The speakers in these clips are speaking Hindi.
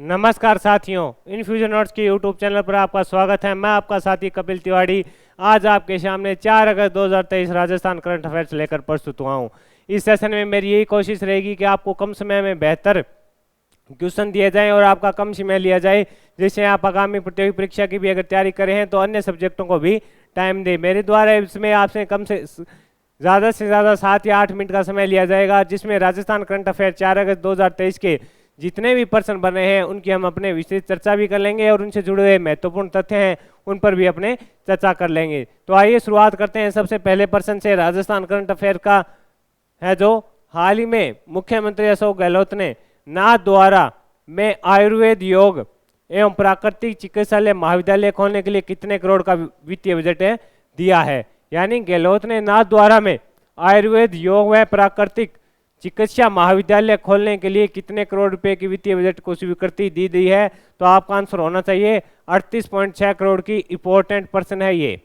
नमस्कार साथियों, इन्फ्यूजन नोट्स के यूट्यूब चैनल पर आपका स्वागत है। मैं आपका साथी कपिल तिवारी आज आपके सामने 4 अगस्त 2023 राजस्थान करंट अफेयर्स लेकर प्रस्तुत हुआ हूँ। इस सेशन में मेरी यही कोशिश रहेगी कि आपको कम समय में बेहतर क्वेश्चन दिए जाएं और आपका कम समय लिया जाए, जिससे आप आगामी प्रतियोगी परीक्षा की भी अगर तैयारी कर रहे हैं तो अन्य सब्जेक्टों को भी टाइम दें। मेरे द्वारा इसमें आपसे कम से ज़्यादा 7 या 8 मिनट का समय लिया जाएगा, जिसमें राजस्थान करंट अफेयर 4 अगस्त 2023 के जितने भी प्रश्न बने हैं उनकी हम अपने विस्तृत चर्चा भी कर लेंगे और उनसे जुड़े हुए महत्वपूर्ण तथ्य हैं उन पर भी अपने चर्चा कर लेंगे। तो आइए शुरुआत करते हैं सबसे पहले प्रश्न से। राजस्थान करंट अफेयर का है जो हाल ही में मुख्यमंत्री अशोक गहलोत ने नाथद्वारा में आयुर्वेद योग एवं प्राकृतिक चिकित्सालय महाविद्यालय खोलने के लिए कितने करोड़ का वित्तीय बजट दिया है। यानी गहलोत ने नाथद्वारा में आयुर्वेद योग व प्राकृतिक चिकित्सा महाविद्यालय खोलने के लिए कितने करोड़ रुपए की वित्तीय बजट को स्वीकृति दी गई है। तो आपका आंसर होना चाहिए 38.6 करोड़ की। इंपॉर्टेंट प्रश्न है ये,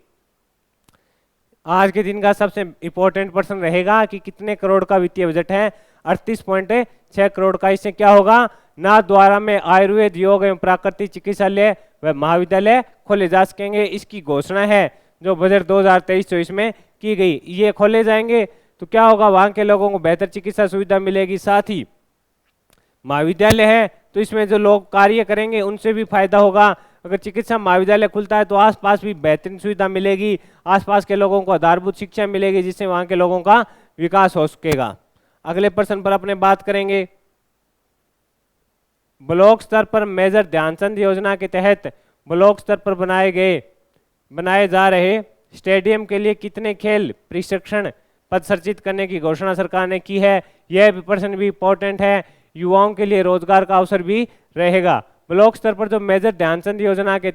आज के दिन का सबसे इंपॉर्टेंट प्रश्न रहेगा कि कितने करोड़ का वित्तीय बजट है। 38.6 करोड़ का। इससे क्या होगा, नाथद्वारा में आयुर्वेद योग एवं प्राकृतिक चिकित्सालय व महाविद्यालय खोले जा सकेंगे। इसकी घोषणा है जो बजट 2023-24 में की गई। ये खोले जाएंगे तो क्या होगा, वहां के लोगों को बेहतर चिकित्सा सुविधा मिलेगी। साथ ही महाविद्यालय है तो इसमें जो लोग कार्य करेंगे उनसे भी फायदा होगा। अगर चिकित्सा महाविद्यालय खुलता है तो आसपास भी बेहतरीन सुविधा मिलेगी, आसपास के लोगों को आधारभूत शिक्षा मिलेगी, जिससे वहां के लोगों का विकास हो सकेगा। अगले प्रश्न पर अपने बात करेंगे। ब्लॉक स्तर पर मेजर ध्यानचंद योजना के तहत ब्लॉक स्तर पर बनाए जा रहे स्टेडियम के लिए कितने खेल प्रशिक्षण पद सृजित करने की घोषणा सरकार ने की है। यह प्रश्न भी इंपॉर्टेंट है, युवाओं के लिए रोजगार का अवसर भी रहेगा। ब्लॉक स्तर पर जो मेजर ध्यानचंद योजना के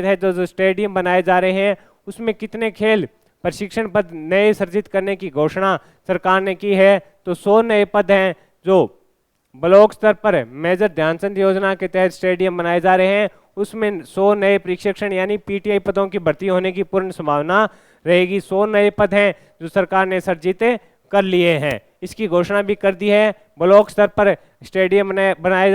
तहत जो स्टेडियम बनाए जा रहे हैं उसमें कितने खेल प्रशिक्षण पद नए सृजित करने की घोषणा सरकार ने की है। तो 100 नए पद हैं जो ब्लॉक स्तर पर मेजर ध्यानचंद योजना के तहत स्टेडियम बनाए जा रहे हैं, उसमें 100 नए प्रशिक्षण यानी पीटीआई पदों की भर्ती होने की पूर्ण संभावना रहेगी। 100 नए पद हैं जो सरकार ने सृजित कर लिए हैं, इसकी घोषणा भी कर दी है। ब्लॉक स्तर पर स्टेडियम बनाए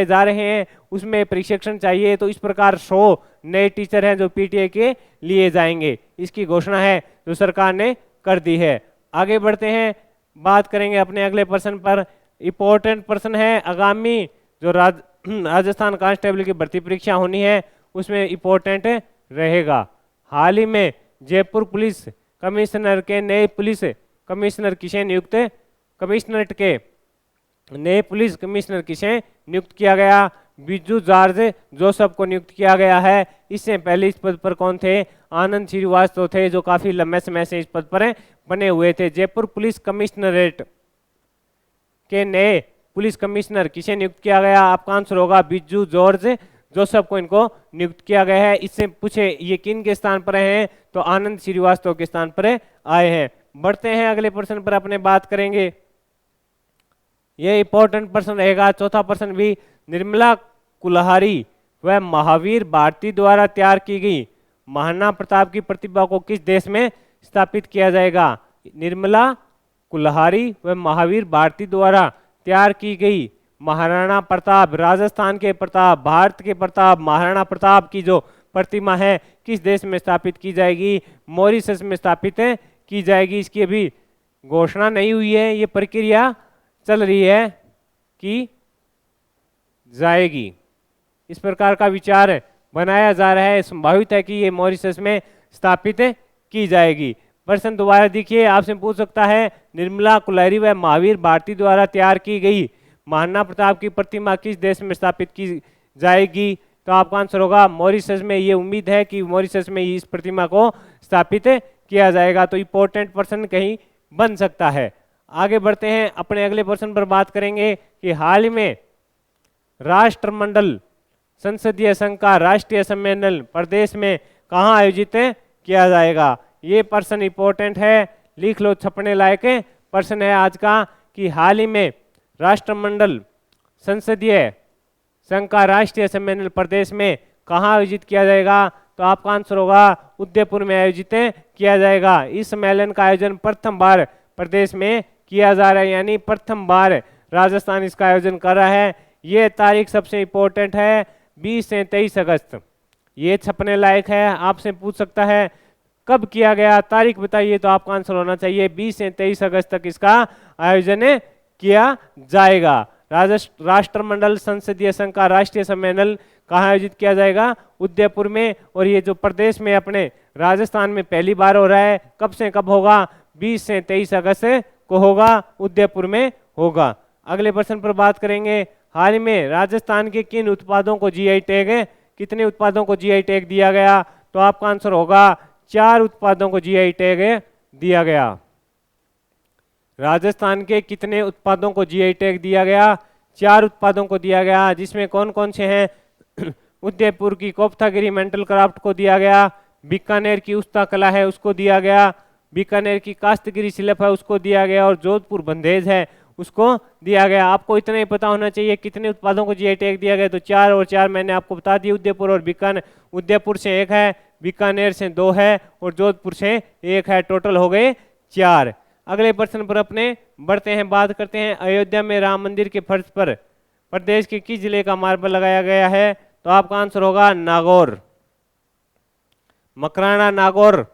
जा रहे हैं, उसमें प्रशिक्षण चाहिए तो इस प्रकार 100 नए टीचर हैं जो पीटीआई के लिए जाएंगे, इसकी घोषणा है जो सरकार ने कर दी है। आगे बढ़ते हैं, बात करेंगे अपने अगले प्रश्न पर। इंपॉर्टेंट प्रश्न है, आगामी जो राजस्थान कांस्टेबल की भर्ती परीक्षा होनी है उसमें इंपॉर्टेंट रहेगा। हाल ही में जयपुर पुलिस कमिश्नर के नए पुलिस कमिश्नर किसे नियुक्त किया गया। बिज्जू जॉर्ज जोसेफ को नियुक्त किया गया है। इससे पहले इस पद पर कौन थे, आनंद श्रीवास्तव थे, जो काफी लंबे समय से इस पद पर बने हुए थे। जयपुर पुलिस कमिश्नरेट के नए पुलिस कमिश्नर किसे नियुक्त किया गया। आपका आंसर होगा बिज्जू जॉर्ज जोसेफ को इनको नियुक्त किया गया है। इससे पूछे ये किन के स्थान पर हैं, तो आनंद श्रीवास्तव के स्थान पर आए हैं। बढ़ते हैं अगले प्रश्न पर अपने बात करेंगे। ये इंपॉर्टेंट प्रश्न रहेगा। चौथा प्रश्न भी, निर्मला कुल्हारी व महावीर भारती द्वारा तैयार की गई महाराणा प्रताप की प्रतिभा को किस देश में स्थापित किया जाएगा। निर्मला कुल्हारी व महावीर भारती द्वारा तैयार की गई महाराणा प्रताप, राजस्थान के प्रताप, भारत के प्रताप, महाराणा प्रताप की जो प्रतिमा है किस देश में स्थापित की जाएगी। मॉरिशस में स्थापित की जाएगी। इसकी अभी घोषणा नहीं हुई है, ये प्रक्रिया चल रही है कि जाएगी, इस प्रकार का विचार बनाया जा रहा है। संभावित है कि ये मॉरिशस में स्थापित की जाएगी। प्रश्न दोबारा देखिए, आपसे पूछ सकता है निर्मला कुल्हारी व महावीर भारती द्वारा तैयार की गई महाराणा प्रताप की प्रतिमा किस देश में स्थापित की जाएगी। तो आपका आंसर होगा मॉरिशस में। ये उम्मीद है कि मॉरिशस में इस प्रतिमा को स्थापित किया जाएगा। तो इंपॉर्टेंट प्रश्न कहीं बन सकता है। आगे बढ़ते हैं, अपने अगले प्रश्न पर बात करेंगे कि हाल ही में राष्ट्रमंडल संसदीय संघ का राष्ट्रीय सम्मेलन प्रदेश में कहाँ आयोजित किया जाएगा। ये प्रश्न इंपॉर्टेंट है, लिख लो, छपने लायक प्रश्न है आज का कि हाल ही में राष्ट्रमंडल संसदीय संघ का राष्ट्रीय सम्मेलन प्रदेश में कहाँ आयोजित किया जाएगा। तो आपका आंसर होगा उदयपुर में आयोजित किया जाएगा। इस सम्मेलन का आयोजन प्रथम बार प्रदेश में किया जा रहा है, यानी प्रथम बार राजस्थान इसका आयोजन कर रहा है। ये तारीख सबसे इम्पोर्टेंट है, 20 से 23 अगस्त। ये छपने लायक है, आपसे पूछ सकता है कब किया गया, तारीख बताइए, तो आपका आंसर होना चाहिए 20 से 23 अगस्त तक इसका आयोजन किया जाएगा। राष्ट्रमंडल संसदीय संघ का राष्ट्रीय सम्मेलन कहाँ आयोजित किया जाएगा? उदयपुर में। और ये जो प्रदेश में अपने राजस्थान में पहली बार हो रहा है, कब से कब होगा? 20 से 23 अगस्त को होगा, उदयपुर में होगा। अगले प्रश्न पर बात करेंगे। हाल ही में राजस्थान के किन उत्पादों को जीआई टैग, कितने उत्पादों को जीआई टैग दिया गया? तो आपका आंसर होगा 4 उत्पादों को जीआई टैग दिया गया। राजस्थान के कितने उत्पादों को जीआई टैग दिया गया? 4 उत्पादों को दिया गया, जिसमें कौन कौन से हैं? उदयपुर की कोफ्तागिरी मेंटल क्राफ्ट को दिया गया, बीकानेर की उस्ता कला है उसको दिया गया, बीकानेर की काश्तगिरी शिल्प है उसको दिया गया, और जोधपुर बंदेज है उसको दिया गया। आपको इतना ही पता होना चाहिए कितने उत्पादों को जीआई टैग दिया गया। तो 4 और 4 मैंने आपको बता दिया, उदयपुर और बीकानेर। उदयपुर से 1 है, बीकानेर से 2 है, और जोधपुर से 1 है, टोटल हो गए 4। अगले प्रश्न पर अपने बढ़ते हैं, बात करते हैं। अयोध्या में राम मंदिर के फर्श पर प्रदेश के किस जिले का मार्बल लगाया गया है? तो आपका आंसर होगा नागौर, मकराना, नागौर।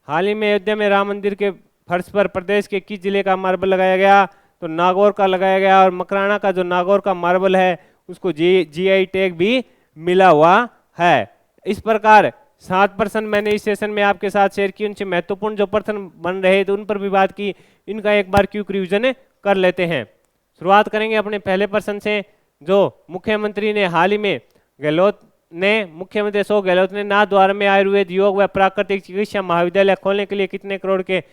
हाल ही में अयोध्या में राम मंदिर के फर्श पर प्रदेश के किस जिले का मार्बल लगाया गया? तो नागौर का लगाया गया। और मकराना का जो नागौर का मार्बल है उसको जीआई टैग भी मिला हुआ है। इस प्रकार 7 प्रश्न मैंने इस सेशन में आपके साथ शेयर किए। उनसे महत्वपूर्ण जो प्रश्न बन रहे थे उन पर भी बात की। इनका एक बार क्विक रिवीजन कर लेते हैं। शुरुआत करेंगे अपने पहले प्रश्न से, जो मुख्यमंत्री ने हाल ही में मुख्यमंत्री अशोक गहलोत ने नाथद्वारा में आयुर्वेद, योग व प्राकृतिक चिकित्सा महाविद्यालय खोलने के लिए कितने करोड़ के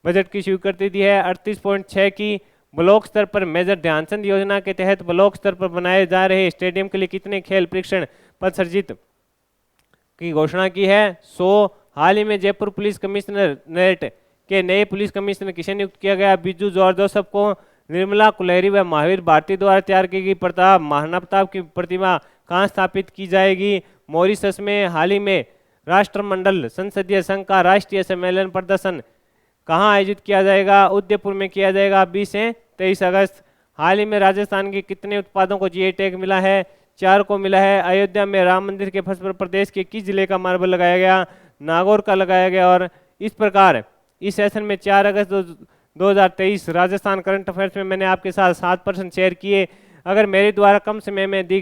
बजट की स्वीकृति दी है? 38.6 की। ब्लॉक स्तर पर मेजर ध्यानचंद योजना के तहत ब्लॉक स्तर पर बनाए जा रहे स्टेडियम के लिए कितने खेल प्रशिक्षण पद सृजित की घोषणा की है? 100। हाल ही में जयपुर पुलिस कमिश्नरेट के नए पुलिस कमिश्नर किसे नियुक्त किया गया? बिजू जॉर्ज जोसफ को। निर्मला कुलहरी व महावीर भारती द्वारा तैयार की गई प्रताप महाराणा प्रताप की प्रतिमा कहाँ स्थापित की जाएगी? मॉरिशस में। हाल ही में राष्ट्रमंडल संसदीय संघ का राष्ट्रीय सम्मेलन प्रदर्शन कहाँ आयोजित किया जाएगा? उदयपुर में किया जाएगा, 20 से 23 अगस्त। हाल ही में राजस्थान के कितने उत्पादों को जीआई टैग मिला है? 4 को मिला है। अयोध्या में राम मंदिर के फर्श पर प्रदेश के किस जिले का मार्बल लगाया गया? नागौर का लगाया गया। और इस प्रकार इस सेशन में 4 अगस्त 2023 राजस्थान करंट अफेयर्स में मैंने आपके साथ 7 प्रश्न शेयर किए। अगर मेरे द्वारा कम समय में दी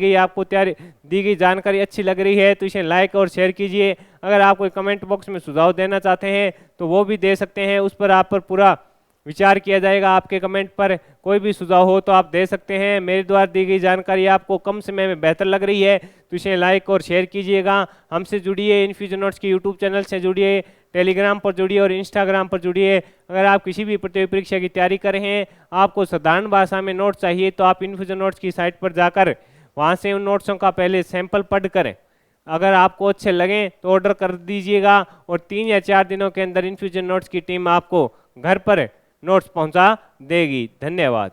गई जानकारी अच्छी लग रही है तो इसे लाइक और शेयर कीजिए। अगर आप कोई कमेंट बॉक्स में सुझाव देना चाहते हैं तो वो भी दे सकते हैं, उस पर आप पर पूरा विचार किया जाएगा। आपके कमेंट पर कोई भी सुझाव हो तो आप दे सकते हैं। मेरे द्वारा दी गई जानकारी आपको कम समय में बेहतर लग रही है तो इसे लाइक और शेयर कीजिएगा। हमसे जुड़िए, इन्फ्यूजन नोट्स के यूट्यूब चैनल से जुड़िए, टेलीग्राम पर जुड़िए और इंस्टाग्राम पर जुड़िए। अगर आप किसी भी प्रतियोगी परीक्षा की तैयारी कर रहे हैं, आपको साधारण भाषा में नोट्स चाहिए तो आप इन्फ्यूजन नोट्स की साइट पर जाकर वहाँ से उन नोट्सों का पहले सैंपल पढ़ कर अगर आपको अच्छे लगें तो ऑर्डर कर दीजिएगा, और 3 या 4 दिनों के अंदर इन्फ्यूजन नोट्स की टीम आपको घर पर नोट्स पहुंचा देगी। धन्यवाद।